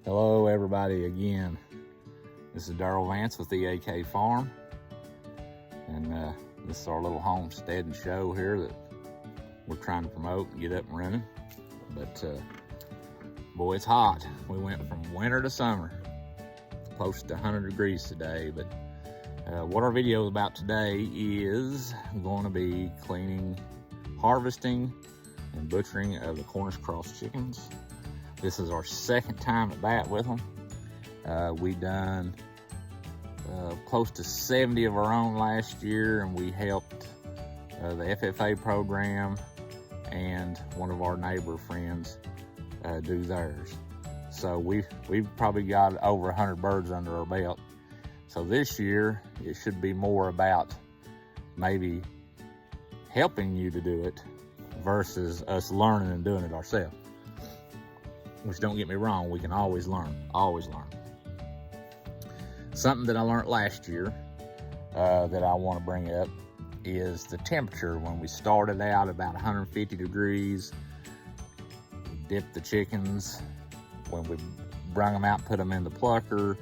Hello everybody again. This is Darrell Vance with the AK Farm, and this is our little homestead and show here that we're trying to promote and get up and running. But boy, it's hot. We went from winter to summer, close to 100 degrees today. But what our video is about today is going to be cleaning, harvesting, and butchering of the Cornish cross chickens. This is our second time at bat with them. We done close to 70 of our own last year, and we helped the FFA program and one of our neighbor friends do theirs. So we've probably got over 100 birds under our belt. So this year it should be more about maybe helping you to do it versus us learning and doing it ourselves. Which, don't get me wrong, we can always learn, always learn. Something that I learned last year that I want to bring up is the temperature. When we started out about 150 degrees, we dipped the chickens. When we brung them out, put them in the plucker,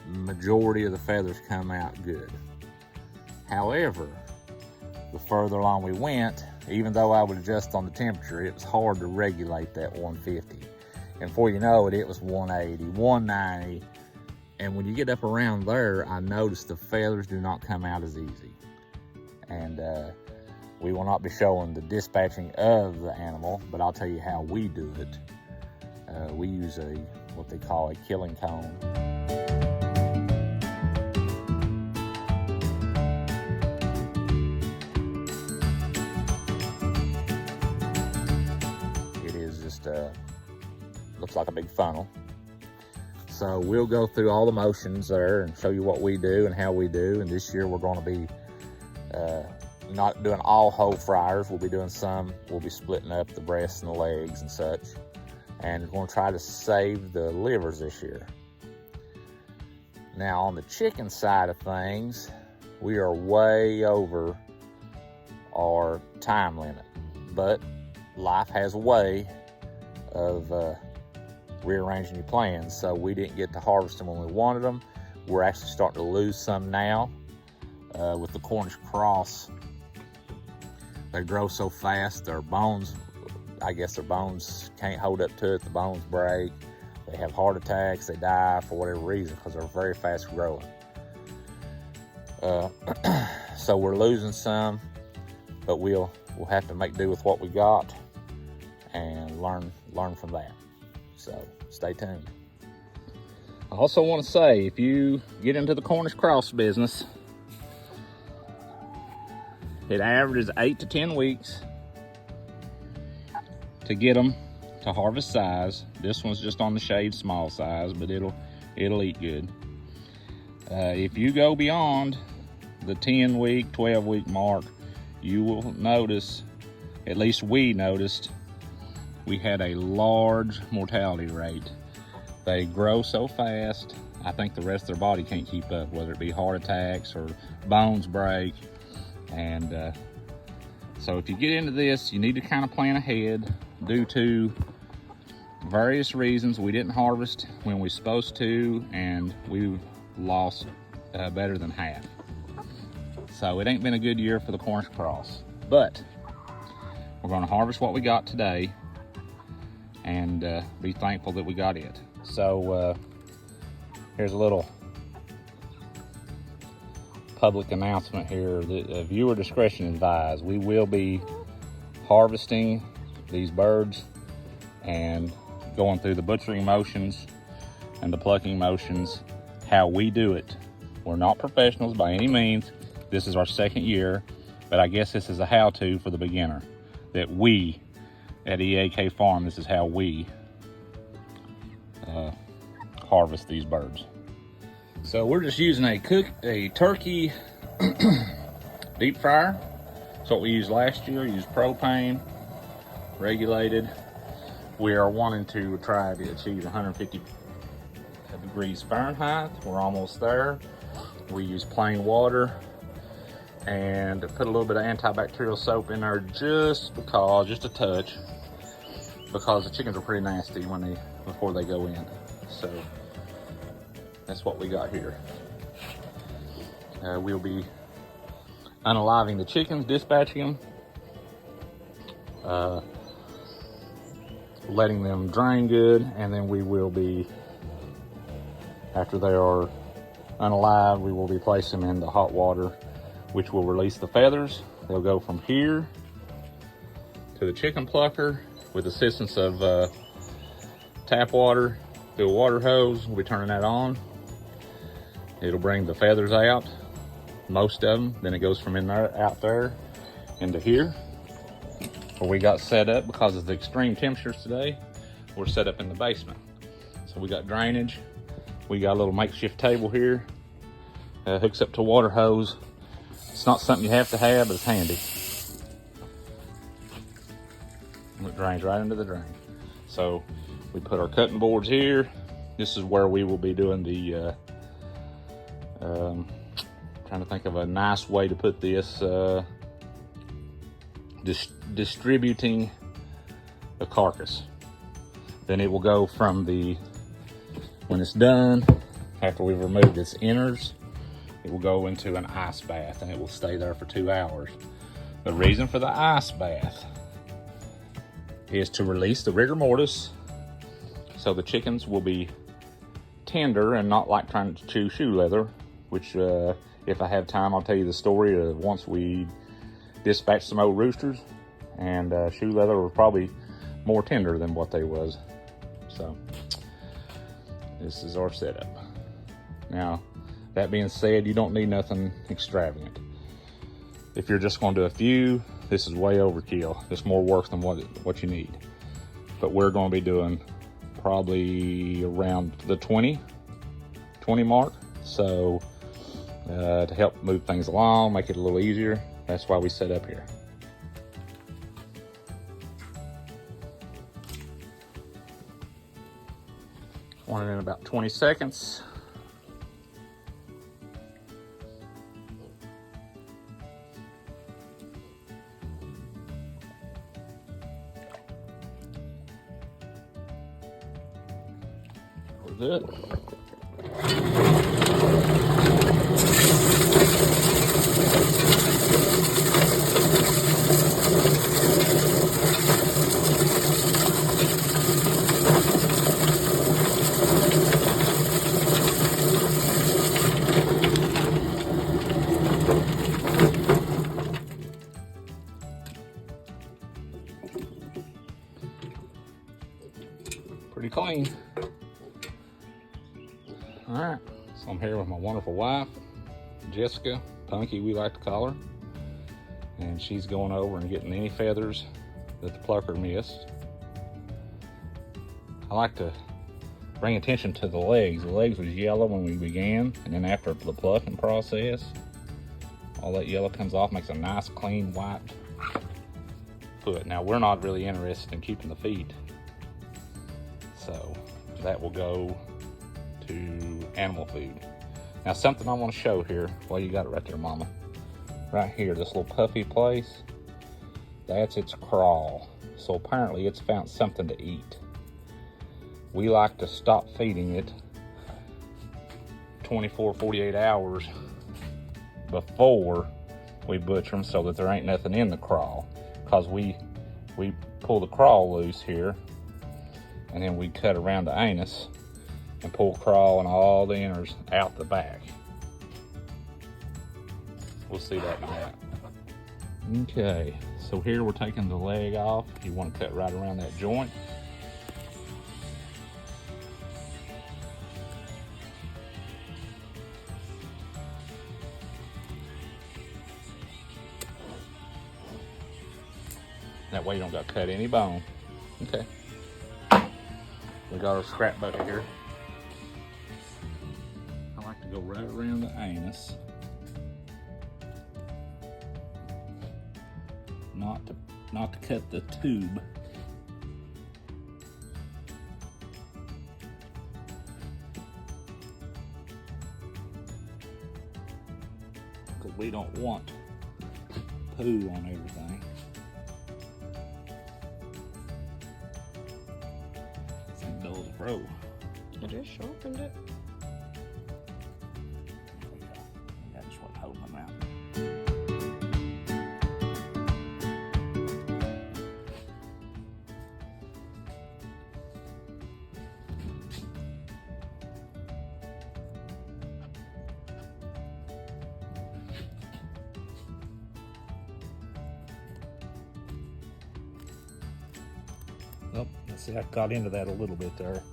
majority of the feathers come out good. However, the further along we went, even though I would adjust on the temperature, it was hard to regulate that 150. And before you know it, it was 180, 190. And when you get up around there, I noticed the feathers do not come out as easy. And we will not be showing the dispatching of the animal, but I'll tell you how we do it. We use what they call a killing cone. Looks like a big funnel. So we'll go through all the motions there and show you what we do and how we do. And this year we're going to be not doing all whole fryers. We'll be doing some. We'll be splitting up the breasts and the legs and such. And we're going to try to save the livers this year. Now on the chicken side of things, we are way over our time limit. But life has a way of rearranging your plans. So we didn't get to harvest them when we wanted them. We're actually starting to lose some now with the Cornish cross. They grow so fast, their bones, I guess their bones can't hold up to it. The bones break. They have heart attacks. They die for whatever reason because they're very fast growing. So we're losing some, but we'll have to make do with what we got and learn from that. So stay tuned. I also want to say, if you get into the Cornish cross business, it averages 8 to 10 weeks to get them to harvest size. This one's just on the shade small size, but it'll eat good. If you go beyond the 10 week, 12 week mark, you will notice, at least we noticed, we had a large mortality rate. They grow so fast, I think the rest of their body can't keep up, whether it be heart attacks or bones break. And so if you get into this, you need to kind of plan ahead due to various reasons. We didn't harvest when we were supposed to, and we lost better than half. So it ain't been a good year for the Cornish cross, but we're gonna harvest what we got today and be thankful that we got it. So here's a little public announcement here. Viewer discretion advised. We will be harvesting these birds and going through the butchering motions and the plucking motions, how we do it. We're not professionals by any means. This is our second year, but I guess this is a how-to for the beginner. That we at EAK Farm, this is how we harvest these birds. So we're just using a turkey deep fryer. That's what we used last year. Used propane, regulated. We are wanting to try to achieve 150 degrees Fahrenheit. We're almost there. We use plain water and put a little bit of antibacterial soap in there just because, just a touch, because the chickens are pretty nasty before they go in. So that's what we got here. We'll be unaliving the chickens, dispatching them, letting them drain good, and then we will be, after they are unalived, we will be placing them in the hot water, which will release the feathers. They'll go from here to the chicken plucker with assistance of tap water through a water hose. We'll be turning that on. It'll bring the feathers out, most of them. Then it goes from in there, out there, into here, where we got set up because of the extreme temperatures today. We're set up in the basement. So we got drainage. We got a little makeshift table here. Hooks up to a water hose. It's not something you have to have, but it's handy. It drains right into the drain. So we put our cutting boards here. This is where we will be doing the, trying to think of a nice way to put this, distributing the carcass. Then it will go from when it's done, after we've removed its innards, it will go into an ice bath and it will stay there for 2 hours. The reason for the ice bath is to release the rigor mortis, so the chickens will be tender and not like trying to chew shoe leather, which if I have time, I'll tell you the story of once we dispatched some old roosters, and shoe leather was probably more tender than what they was. So this is our setup. Now, that being said, you don't need nothing extravagant. If you're just going to do a few, this is way overkill. It's more work than what you need. But we're going to be doing probably around the 20 mark. So to help move things along, make it a little easier, that's why we set up here. One in about 20 seconds. We're good. Pretty clean. All right, so I'm here with my wonderful wife, Jessica, Punky we like to call her, and she's going over and getting any feathers that the plucker missed. I like to bring attention to the legs. The legs was yellow when we began, and then after the plucking process, all that yellow comes off, makes a nice clean white foot. Now we're not really interested in keeping the feet, so that will go to animal food. Now something I want to show here, well, you got it right there, Mama. Right here, this little puffy place, that's its crawl. So apparently it's found something to eat. We like to stop feeding it 24, 48 hours before we butcher them, so that there ain't nothing in the crawl. Because we pull the crawl loose here, and then we cut around the anus and pull crawl and all the innards out the back. We'll see that in a minute. Okay, so here we're taking the leg off. You want to cut right around that joint. That way you don't got to cut any bone. Okay. We got our scrap bucket here. I like to go right around the anus. Not to cut the tube. Because we don't want poo on everything. Bro. I just sharpened it. I just wasn't holding them out. Oh, let's see, I got into that a little bit there.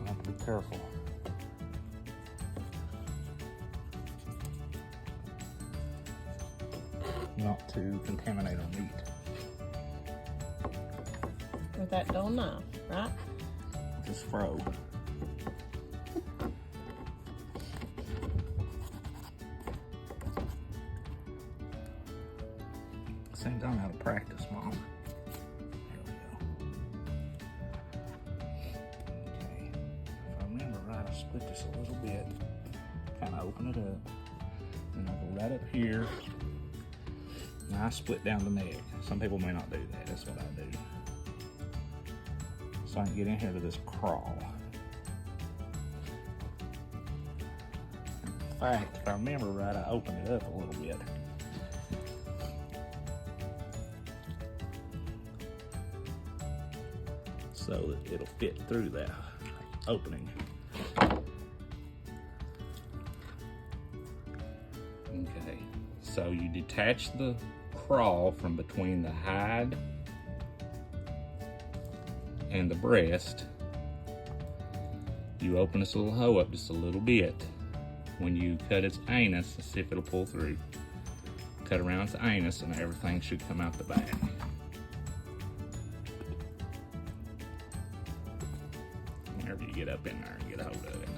I have to be careful. Not to contaminate our meat. With that dull knife, right? Just fro. Same time out of practice, Mom. There we go. Okay. If I remember right, I split this a little bit. Kind of open it up. And I'll go right up here. And I split down the neck. Some people may not do that. That's what I do. So I can get in here to this crawl. In fact, if I remember right, I opened it up a little bit. So that it'll fit through that opening. Okay, so you detach the crawl from between the hide and the breast. You open this little hole up just a little bit. When you cut its anus, let's see if it'll pull through. Cut around its anus and everything should come out the back. Whenever you get up in there and get a hold of it.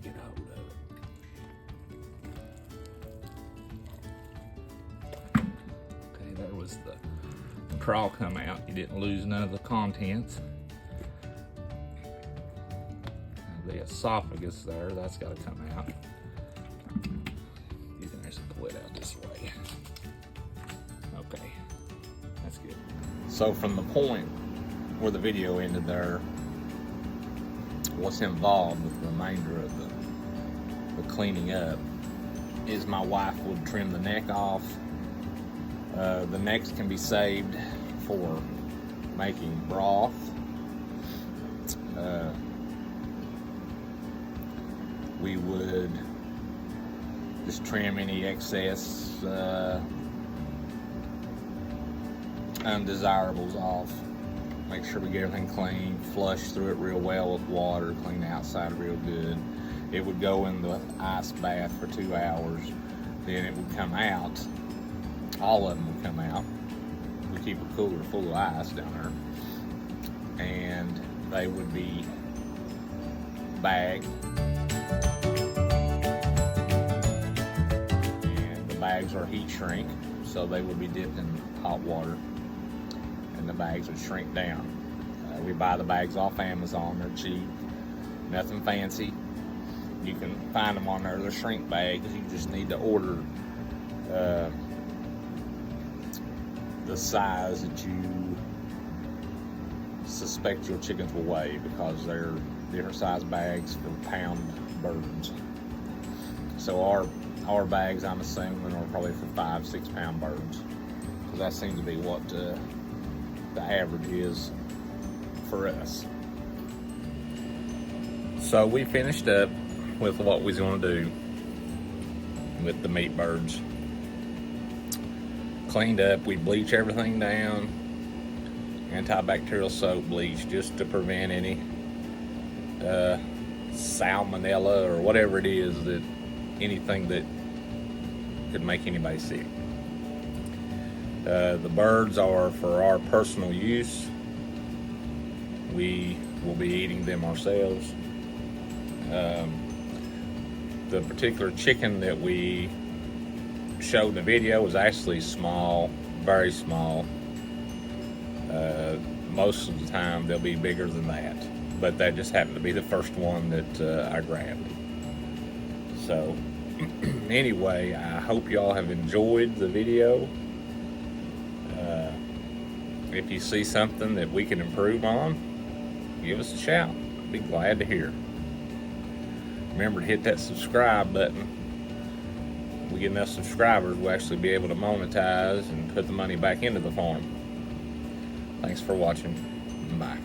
Get a hold of it. Okay, there was the crawl come out. You didn't lose none of the contents. The esophagus there, that's got to come out. You can actually pull it out this way. Okay, that's good. So from the point where the video ended there, what's involved with the remainder of the cleaning up is my wife would trim the neck off. The necks can be saved for making broth. We would just trim any excess undesirables off. Make sure we get everything clean, flush through it real well with water, clean the outside real good. It would go in the ice bath for 2 hours. Then it would come out. All of them would come out. We keep a cooler full of ice down there. And they would be bagged. And the bags are heat shrink, so they would be dipped in hot water. And the bags would shrink down. We buy the bags off Amazon. They're cheap. Nothing fancy. You can find them on there. They're shrink bags. You just need to order the size that you suspect your chickens will weigh, because they're different size bags for pound birds. So our bags, I'm assuming, are probably for 5-6 pound birds, because that seems to be what the average is for us. So we finished up with what we was going to do with the meat birds. Cleaned up, we bleach everything down, antibacterial soap bleach, just to prevent any salmonella or whatever it is, that anything that could make anybody sick. The birds are for our personal use. We will be eating them ourselves. The particular chicken that we showed in the video was actually small, very small. Most of the time they'll be bigger than that. but that just happened to be the first one that I grabbed. So anyway, I hope y'all have enjoyed the video. If you see something that we can improve on, give us a shout. I'd be glad to hear. Remember to hit that subscribe button. If we get enough subscribers, we'll actually be able to monetize and put the money back into the farm. Thanks for watching. Bye.